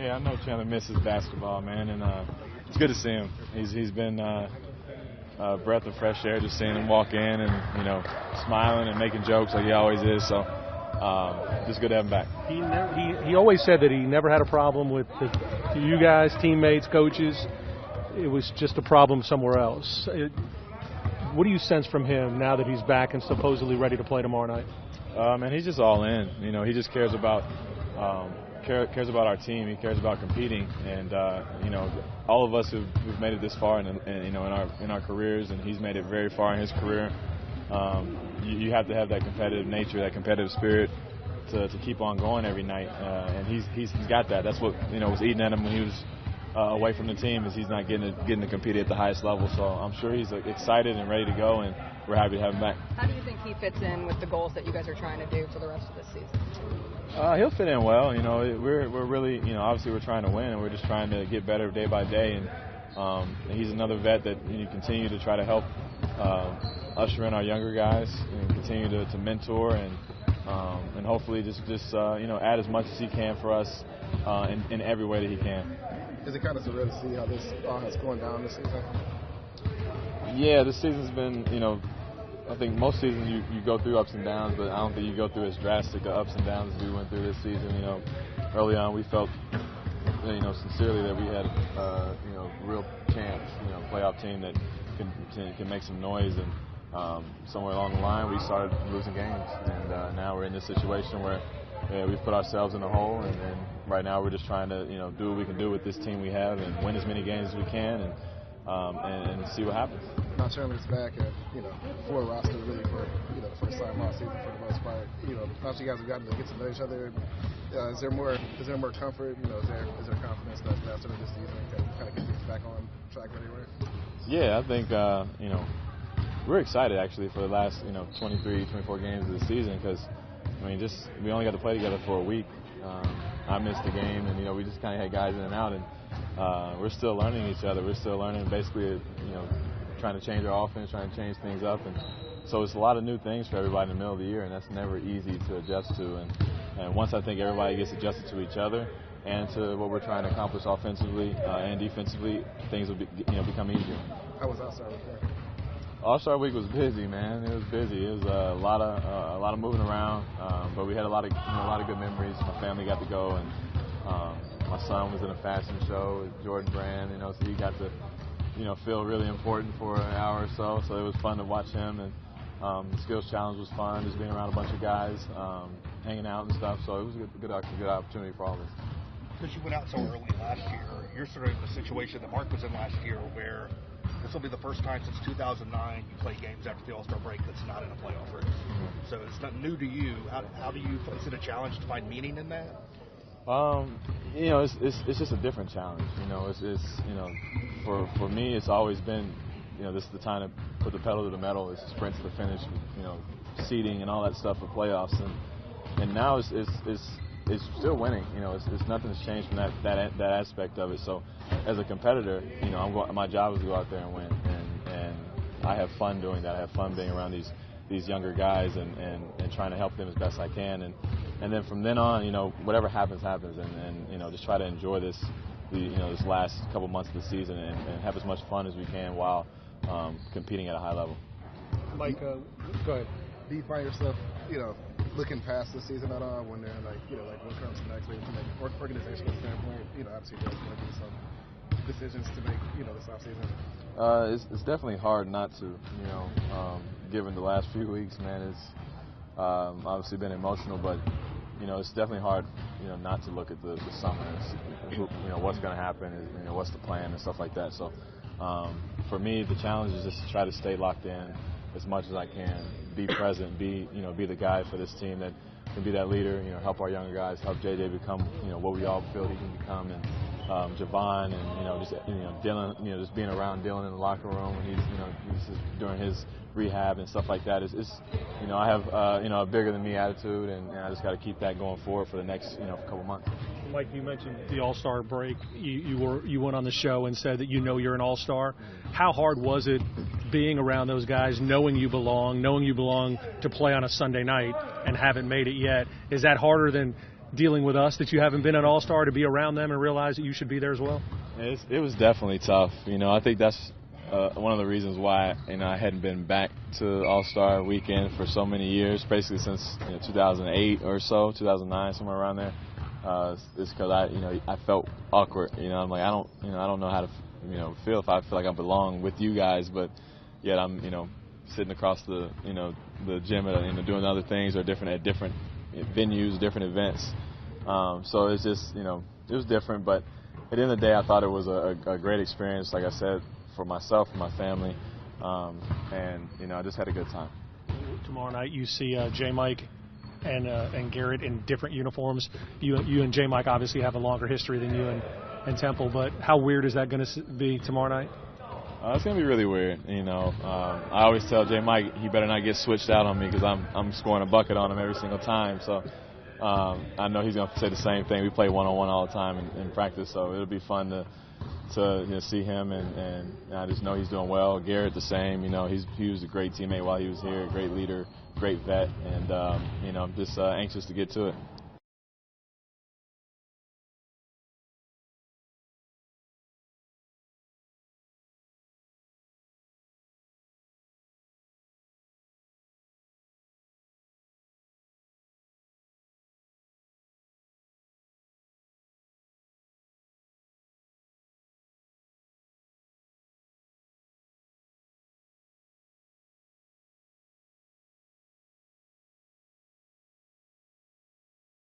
Yeah, I know Chandler misses basketball, man, and it's good to see him. He's been a breath of fresh air just seeing him walk in and smiling and making jokes like he always is. So just good to have him back. He always said that he never had a problem with you guys, teammates, coaches. It was just a problem somewhere else. What do you sense from him now that he's back and supposedly ready to play tomorrow night? Man, he's just all in. He just cares about our team. He cares about competing, and all of us who've made it this far, in our careers, and he's made it very far in his career. You have to have that competitive nature, that competitive spirit to keep on going every night, and he's got that. That's what was eating at him when he was away from the team, is he's not getting to compete at the highest level. So I'm sure he's excited and ready to go, and we're happy to have him back. How do you think he fits in with the goals that you guys are trying to do for the rest of this season? He'll fit in well. We're really, obviously we're trying to win, and we're just trying to get better day by day. And he's another vet that you continue to try to help usher in our younger guys and continue to mentor and hopefully just add as much as he can for us in every way that he can. Is it kind of surreal to see how this all has gone down this season? Yeah, this season's been, I think most seasons you go through ups and downs, but I don't think you go through as drastic ups and downs as we went through this season. Early on we felt, sincerely that we had, real chance, playoff team that can make some noise, and somewhere along the line we started losing games, and now we're in this situation where we've put ourselves in a hole, and right now we're just trying to, do what we can do with this team we have and win as many games as we can, and see what happens. Now Chandler's back at, full roster really for, the first time all season for the most part. After you guys have gotten to get to know each other, is there more comfort? Is there confidence that after this season can kind of get things back on track anywhere? Yeah, I think, we're excited actually for the last, 23, 24 games of the season, because we only got to play together for a week. I missed the game, and we just kind of had guys in and out, and we're still learning each other. We're still learning, basically, trying to change our offense, trying to change things up, and so it's a lot of new things for everybody in the middle of the year, and that's never easy to adjust to. And once I think everybody gets adjusted to each other and to what we're trying to accomplish offensively and defensively, things will become easier. How was All-Star Week there? All-Star Week was busy, man. It was busy. It was a lot of moving around, but we had a lot of good memories. My family got to go, and my son was in a fashion show with Jordan Brand, so he got to feel really important for an hour or so. So it was fun to watch him, and the skills challenge was fun, just being around a bunch of guys, hanging out and stuff. So it was a good opportunity for all of us. Because you went out so early last year, you're sort of in the situation that Mark was in last year, where this will be the first time since 2009 you play games after the All-Star break that's not in a playoff race. Mm-hmm. So it's not new to you. How do you? Is it a challenge to find meaning in that? It's just a different challenge. It's for me, it's always been, this is the time to put the pedal to the metal. It's sprint to the finish, seeding and all that stuff for playoffs, and now it's still winning. It's nothing's changed from that aspect of it. So as a competitor, my job is to go out there and win, and I have fun doing that. I have fun being around these younger guys and trying to help them as best I can, and then from then on, whatever happens, and just try to enjoy this last couple months of the season and have as much fun as we can while competing at a high level. Mike, go ahead. Do you find yourself, looking past the season at all when they're what comes next, maybe from an organizational standpoint? Obviously there's going to be some decisions to make, this offseason. It's definitely hard not to, given the last few weeks, man. It's obviously been emotional, but it's definitely hard, not to look at the summer and what's going to happen, what's the plan and stuff like that. So for me, the challenge is just to try to stay locked in as much as I can, be present, be the guy for this team that can be that leader, help our younger guys, help JJ become, what we all feel he can become, and Javon, and Dylan, just being around Dylan in the locker room when he's during his rehab and stuff like that. I have a bigger than me attitude, and I just got to keep that going forward for the next couple months. Mike, you mentioned the All-Star break. You went on the show and said that you're an All-Star. How hard was it being around those guys, knowing you belong to play on a Sunday night and haven't made it yet? Is that harder than dealing with us that you haven't been an All-Star to be around them and realize that you should be there as well? It was definitely tough. I think that's one of the reasons why I hadn't been back to All-Star Weekend for so many years, basically since 2008 or so, 2009, somewhere around there. It's because I felt awkward. I'm like I don't know how to feel if I feel like I belong with you guys, but yet I'm sitting across the the gym and doing other things or at different venues, different events. So it's just it was different, but at the end of the day, I thought it was a great experience. Like I said, for myself and my family, and I just had a good time. Tomorrow night, you see J. Mike and Garrett in different uniforms. You and J. Mike obviously have a longer history than you and Temple, but how weird is that going to be tomorrow night? It's going to be really weird. I always tell J. Mike he better not get switched out on me because I'm scoring a bucket on him every single time. So I know he's going to say the same thing. We play one-on-one all the time in practice, so it'll be fun to see him, and I just know he's doing well. Garrett the same. He was a great teammate while he was here, a great leader, great vet, and I'm just anxious to get to it.